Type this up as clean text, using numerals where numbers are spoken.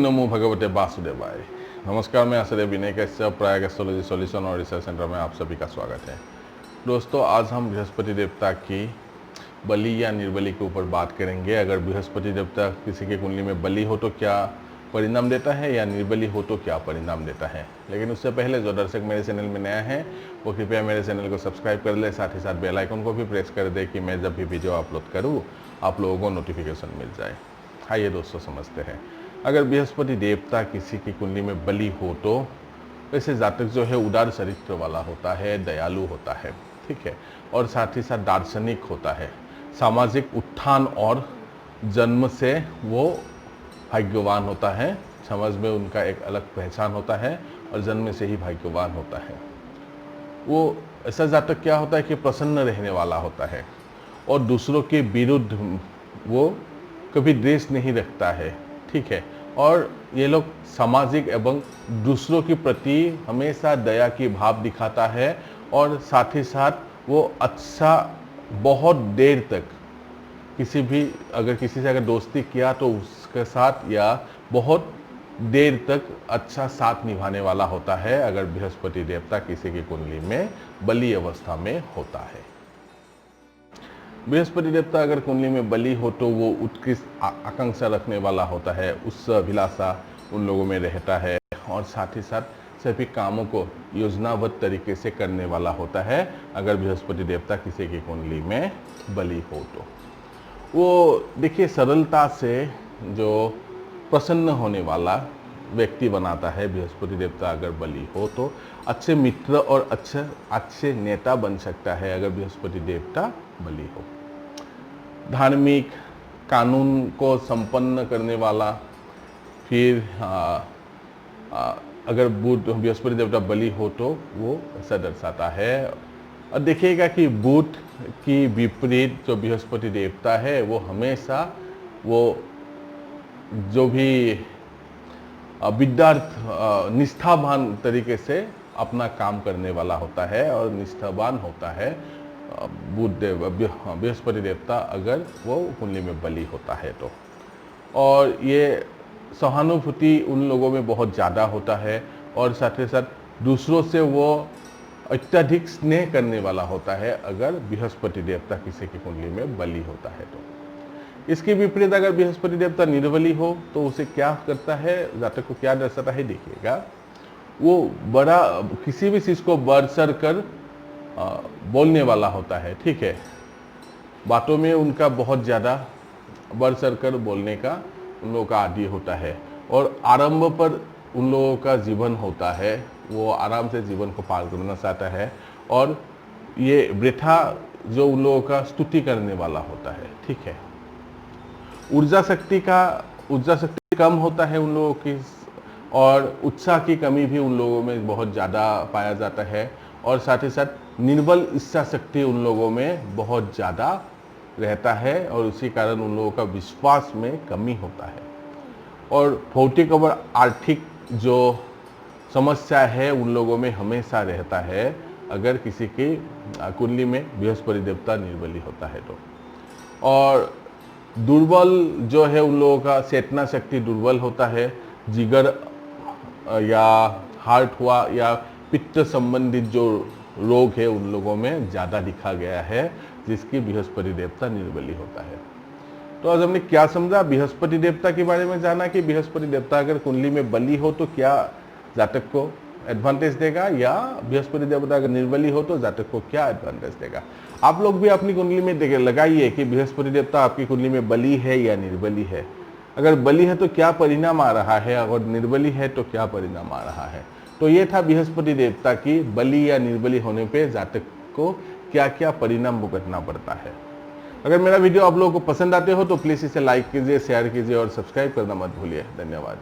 नमो भगवते वासुदेवाय। नमस्कार, मैं आचार्य विनय कश्यप, प्रयाग एस्ट्रोलॉजी सॉल्यूशन और रिसर्च सेंटर में आप सभी का स्वागत है। दोस्तों, आज हम बृहस्पति देवता की बलि या निर्बली के ऊपर बात करेंगे। अगर बृहस्पति देवता किसी की कुंडली में बलि हो तो क्या परिणाम देता है, या निर्बली हो तो क्या परिणाम देता है। लेकिन उससे पहले जो दर्शक मेरे चैनल में नया है वो कृपया मेरे चैनल को सब्सक्राइब कर ले, साथ ही साथ बेल आइकन को भी प्रेस कर दे कि मैं जब भी वीडियो अपलोड करूँ आप लोगों को नोटिफिकेशन मिल जाए। आइए दोस्तों, समझते हैं। अगर बृहस्पति देवता किसी की कुंडली में बलि हो तो वैसे जातक जो है उदार चरित्र वाला होता है, दयालु होता है, ठीक है, और साथ ही साथ दार्शनिक होता है, सामाजिक उत्थान और जन्म से वो भाग्यवान होता है। समाज में उनका एक अलग पहचान होता है और जन्म से ही भाग्यवान होता है। वो ऐसा जातक क्या होता है कि प्रसन्न रहने वाला होता है और दूसरों के विरुद्ध वो कभी द्वेष नहीं रखता है, ठीक है, और ये लोग सामाजिक एवं दूसरों के प्रति हमेशा दया की भाव दिखाता है और साथ ही साथ वो अच्छा बहुत देर तक किसी से अगर दोस्ती किया तो उसके साथ या बहुत देर तक अच्छा साथ निभाने वाला होता है, अगर बृहस्पति देवता किसी की कुंडली में बलि अवस्था में होता है। बृहस्पति देवता अगर कुंडली में बलि हो तो वो उत्कृष्ट आकांक्षा रखने वाला होता है, उस अभिलाषा उन लोगों में रहता है और साथ ही साथ सभी कामों को योजनाबद्ध तरीके से करने वाला होता है। अगर बृहस्पति देवता किसी की कुंडली में बलि हो तो वो देखिए सरलता से जो प्रसन्न होने वाला व्यक्ति बनाता है। बृहस्पति देवता अगर बलि हो तो अच्छे मित्र और अच्छे नेता बन सकता है अगर बृहस्पति देवता बलि हो। धार्मिक कानून को संपन्न करने वाला, फिर अगर बुध बृहस्पति देवता बलि हो तो वो ऐसा दर्शाता है। और देखिएगा कि बुध की विपरीत जो बृहस्पति देवता है वो हमेशा वो जो भी विद्यार्थ निष्ठावान तरीके से अपना काम करने वाला होता है और निष्ठावान होता है बृहस्पति देवता अगर वो कुंडली में बलि होता है तो। और ये सहानुभूति उन लोगों में बहुत ज़्यादा होता है और साथ ही साथ दूसरों से वो अत्यधिक स्नेह करने वाला होता है अगर बृहस्पति देवता किसी की कुंडली में बलि होता है तो। इसके विपरीत अगर बृहस्पति देवता निर्बली हो तो उसे क्या करता है, जातक को क्या दर्शाता है, देखिएगा वो बड़ा किसी भी चीज़ को बढ़ चढ़ कर बोलने वाला होता है, ठीक है, बातों में उनका बहुत ज़्यादा बढ़ चढ़ कर बोलने का उन लोगों का आदी होता है और आरंभ पर उन लोगों का जीवन होता है, वो आराम से जीवन को पार करना चाहता है और ये वृथा जो उन लोगों का स्तुति करने वाला होता है, ठीक है। ऊर्जा शक्ति कम होता है उन लोगों की और उत्साह की कमी भी उन लोगों में बहुत ज़्यादा पाया जाता है और साथ ही साथ निर्बल इच्छा शक्ति उन लोगों में बहुत ज़्यादा रहता है और उसी कारण उन लोगों का विश्वास में कमी होता है। और भौतिक और आर्थिक जो समस्या है उन लोगों में हमेशा रहता है अगर किसी की कुंडली में बृहस्पति देवता निर्बली होता है तो। और दुर्बल जो है उन लोगों का चेतना शक्ति दुर्बल होता है, जिगर या हार्ट हुआ या पित्त संबंधित जो रोग है उन लोगों में ज़्यादा दिखा गया है जिसकी बृहस्पति देवता निर्बली होता है। तो आज हमने क्या समझा, बृहस्पति देवता के बारे में जाना कि बृहस्पति देवता अगर कुंडली में बलि हो तो क्या जातक को एडवांटेज देगा, या बृहस्पति देवता अगर निर्बली हो तो जातक को क्या एडवांटेज देगा। आप लोग भी अपनी कुंडली में लगाइए कि बृहस्पति देवता आपकी कुंडली में बलि है या निर्बली है। अगर बलि है तो क्या परिणाम आ रहा है और निर्बली है तो क्या परिणाम आ रहा है। तो ये था बृहस्पति देवता की बलि या निर्बली होने पे जातक को क्या क्या परिणाम भुगतना पड़ता है। अगर मेरा वीडियो आप लोगों को पसंद आते हो तो प्लीज़ इसे लाइक कीजिए, शेयर कीजिए और सब्सक्राइब करना मत भूलिए। धन्यवाद।